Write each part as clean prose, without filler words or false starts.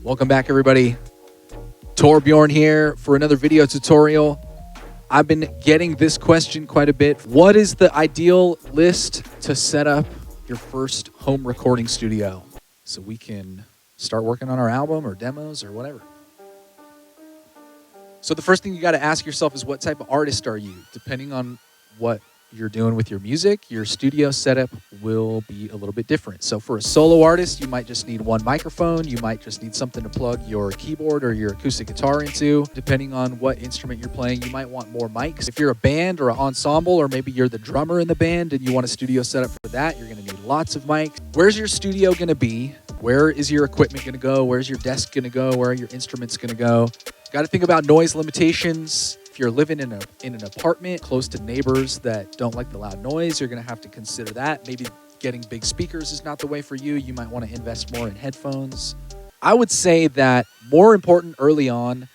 Welcome back, everybody. Torbjorn here for another video tutorial. I've been getting this question quite a bit. What is the ideal list to set up your first home recording studio so we can start working on our album or demos or whatever? So the first thing you got to ask yourself is, what type of artist are you? Depending on what you're doing with your music, your studio setup will be a little bit different. So for a solo artist, you might just need one microphone. You might just need something to plug your keyboard or your acoustic guitar into. Depending on what instrument you're playing, you might want more mics. If you're a band or an ensemble, or maybe you're the drummer in the band and you want a studio setup for that, you're going to need lots of mics. Where's your studio going to be? Where is your equipment going to go? Where's your desk going to go? Where are your instruments going to go? Got to think about noise limitations. If you're living in an apartment close to neighbors that don't like the loud noise, you're going to have to consider that. Maybe getting big speakers is not the way for you. You might want to invest more in headphones. I would say that more important early on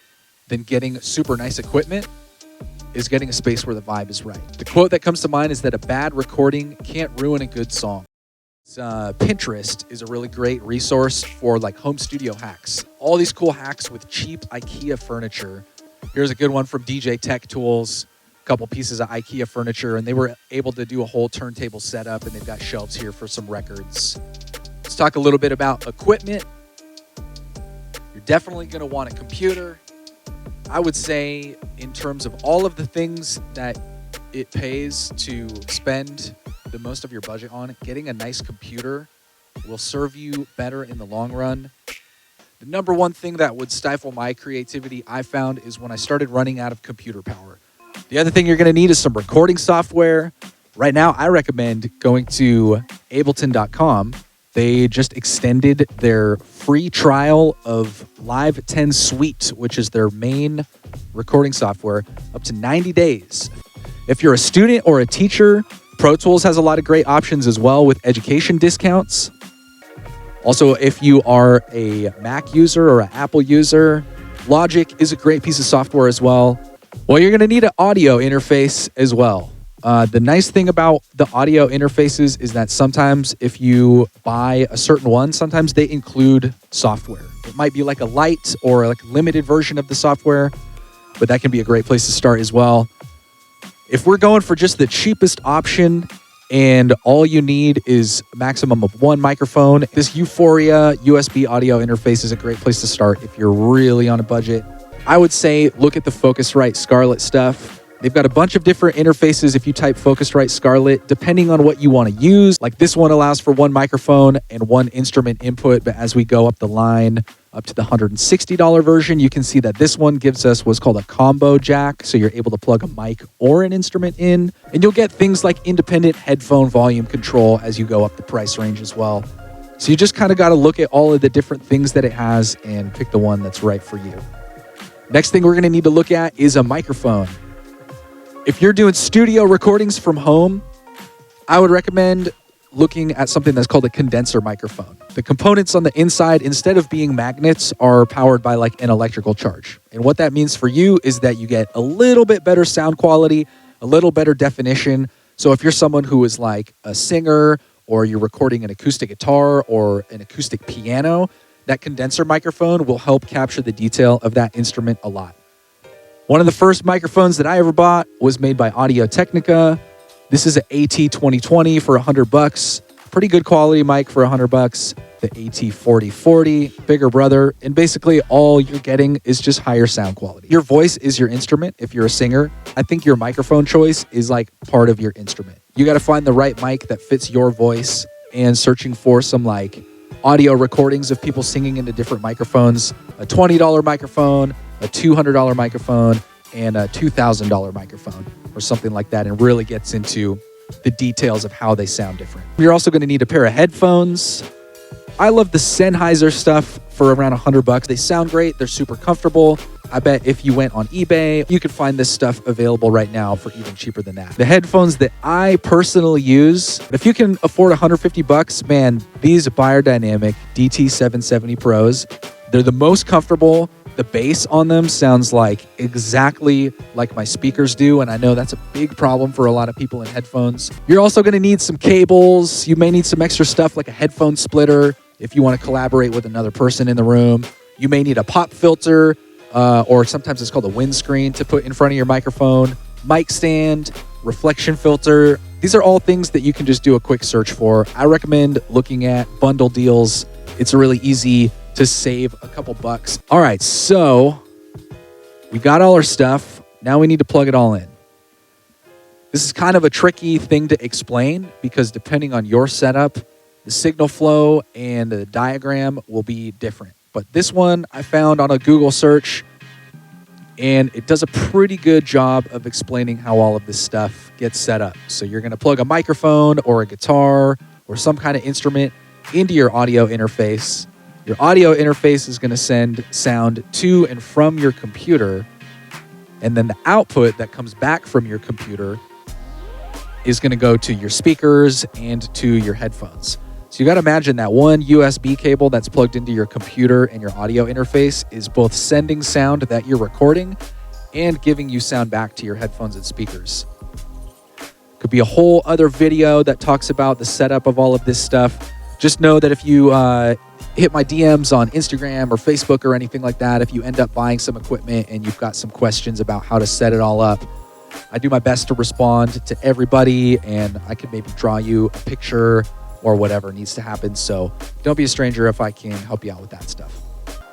than getting super nice equipment is getting a space where the vibe is right. The quote that comes to mind is that a bad recording can't ruin a good song. Pinterest is a really great resource for like home studio hacks. All these cool hacks with cheap IKEA furniture. Here's a good one from DJ Tech Tools. A couple pieces of IKEA furniture, and they were able to do a whole turntable setup, and they've got shelves here for some records. Let's talk a little bit about equipment. You're definitely going to want a computer. I would say in terms of all of the things that it pays to spend the most of your budget on, getting a nice computer will serve you better in the long run. The number one thing that would stifle my creativity, I found, is when I started running out of computer power. The other thing you're going to need is some recording software. Right now, I recommend going to ableton.com. They just extended their free trial of Live 10 Suite, which is their main recording software, up to 90 days. If you're a student or a teacher, Pro Tools has a lot of great options as well with education discounts. Also, if you are a Mac user or an Apple user, Logic is a great piece of software as well. Well, you're going to need an audio interface as well. The nice thing about the audio interfaces is that sometimes if you buy a certain one, sometimes they include software. It might be like a light or like a limited version of the software, but that can be a great place to start as well. If we're going for just the cheapest option, and all you need is a maximum of one microphone, this Euphoria USB audio interface is a great place to start if you're really on a budget. I would say look at the Focusrite Scarlett stuff. They've got a bunch of different interfaces if you type Focusrite Scarlett, depending on what you want to use. Like this one allows for one microphone and one instrument input, but as we go up the line, up to the $160 version, you can see that this one gives us what's called a combo jack. So you're able to plug a mic or an instrument in, and you'll get things like independent headphone volume control as you go up the price range as well. So you just kind of got to look at all of the different things that it has and pick the one that's right for you. Next thing we're going to need to look at is a microphone. If you're doing studio recordings from home, I would recommend looking at something that's called a condenser microphone. The components on the inside, instead of being magnets, are powered by like an electrical charge. And what that means for you is that you get a little bit better sound quality, a little better definition. So if you're someone who is like a singer, or you're recording an acoustic guitar or an acoustic piano, that condenser microphone will help capture the detail of that instrument a lot. One of the first microphones that I ever bought was made by Audio-Technica. This is an AT2020 for $100. Pretty good quality mic for $100. The AT4040, bigger brother. And basically all you're getting is just higher sound quality. Your voice is your instrument if you're a singer. I think your microphone choice is like part of your instrument. You got to find the right mic that fits your voice, and searching for some like audio recordings of people singing into different microphones. A $20 microphone, a $200 microphone, and a $2,000 microphone or something like that, and really gets into the details of how they sound different. You're also going to need a pair of headphones. I love the Sennheiser stuff for around $100. They sound great. They're super comfortable. I bet if you went on eBay, you could find this stuff available right now for even cheaper than that. The headphones that I personally use, if you can afford $150, man, these Beyerdynamic DT770 Pros, they're the most comfortable. The bass on them sounds like exactly like my speakers do, and I know that's a big problem for a lot of people in headphones. You're also going to need some cables. You may need some extra stuff like a headphone splitter if you want to collaborate with another person in the room. You may need a pop filter, or sometimes it's called a windscreen to put in front of your microphone, mic stand, reflection filter. These are all things that you can just do a quick search for. I recommend looking at bundle deals. It's really easy to save a couple bucks. All right, so we got all our stuff. Now we need to plug it all in. This is kind of a tricky thing to explain because depending on your setup, the signal flow and the diagram will be different. But this one I found on a Google search, and it does a pretty good job of explaining how all of this stuff gets set up. So you're going to plug a microphone or a guitar or some kind of instrument into your audio interface. Your audio interface is going to send sound to and from your computer, and then the output that comes back from your computer is going to go to your speakers and to your headphones. So you got to imagine that one USB cable that's plugged into your computer and your audio interface is both sending sound that you're recording and giving you sound back to your headphones and speakers. Could be a whole other video that talks about the setup of all of this stuff. Just know that if you hit my DMs on Instagram or Facebook or anything like that, if you end up buying some equipment and you've got some questions about how to set it all up, I do my best to respond to everybody, and I can maybe draw you a picture or whatever needs to happen. So don't be a stranger if I can help you out with that stuff.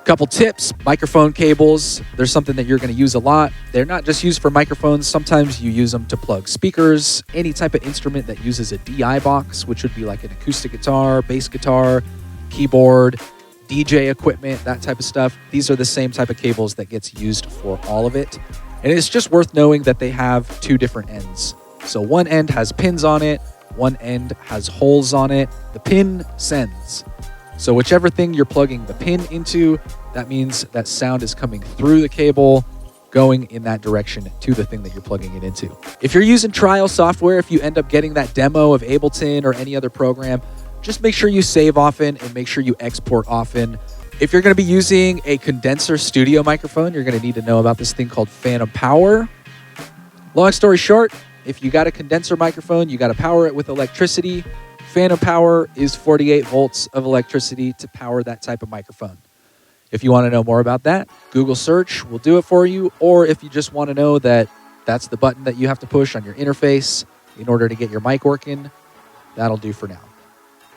Couple tips: microphone cables. There's something that you're going to use a lot. They're not just used for microphones. Sometimes you use them to plug speakers, any type of instrument that uses a DI box, which would be like an acoustic guitar, bass guitar, keyboard, DJ equipment, that type of stuff. These are the same type of cables that gets used for all of it. And it's just worth knowing that they have two different ends. So one end has pins on it, one end has holes on it. The pin sends. So whichever thing you're plugging the pin into, that means that sound is coming through the cable, going in that direction to the thing that you're plugging it into. If you're using trial software, if you end up getting that demo of Ableton or any other program, just make sure you save often and make sure you export often. If you're going to be using a condenser studio microphone, you're going to need to know about this thing called phantom power. Long story short, if you got a condenser microphone, you got to power it with electricity. Phantom power is 48 volts of electricity to power that type of microphone. If you want to know more about that, Google search will do it for you. Or if you just want to know that that's the button that you have to push on your interface in order to get your mic working, that'll do for now.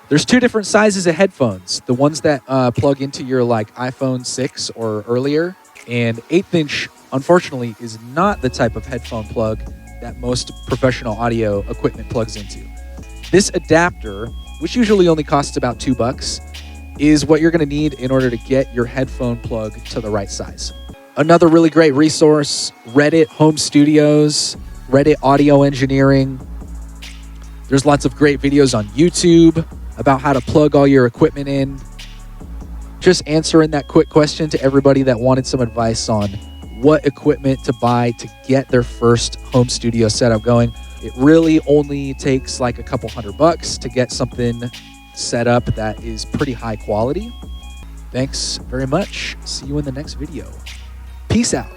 There's two different sizes of headphones. The ones that plug into your like iPhone 6 or earlier, and 1/8 inch, unfortunately, is not the type of headphone plug that most professional audio equipment plugs into. This adapter, which usually only costs about $2, is what you're going to need in order to get your headphone plug to the right size. Another really great resource, Reddit Home Studios, Reddit Audio Engineering. There's lots of great videos on YouTube about how to plug all your equipment in. Just answering that quick question to everybody that wanted some advice on what equipment to buy to get their first home studio setup going. It really only takes like a couple $100 to get something set up that is pretty high quality. Thanks very much. See you in the next video. Peace out.